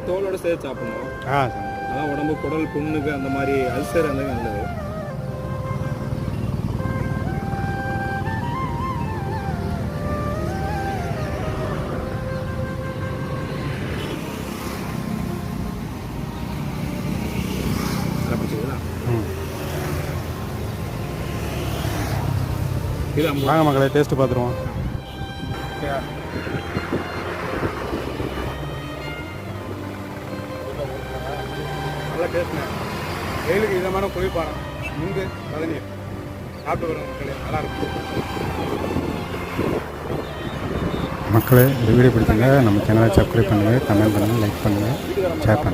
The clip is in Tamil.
தோலோட சேர்த்து சாப்பிடணும். அதான் உடம்பு குடல் புண்ணுக்கு அந்த மாதிரி அல்சர் அந்த நல்லது. வாங்க மக்களை டேஸ்ட்டு பார்த்துருவோம். நல்லா டேஸ்ட்ண்ணே. வெயிலுக்கு இதமான குளிர்பானம் நுங்கு பதநீர் சாப்பிட்டு வரும் மக்களே, நல்லாயிருக்கும். மக்களே இந்த வீடியோ பிடிச்சிங்க நம்ம சேனலை சப்ஸ்கிரைப் பண்ணுங்கள், கமெண்ட் பண்ணுங்கள், லைக் பண்ணுங்கள், ஷேர் பண்ணுங்கள்.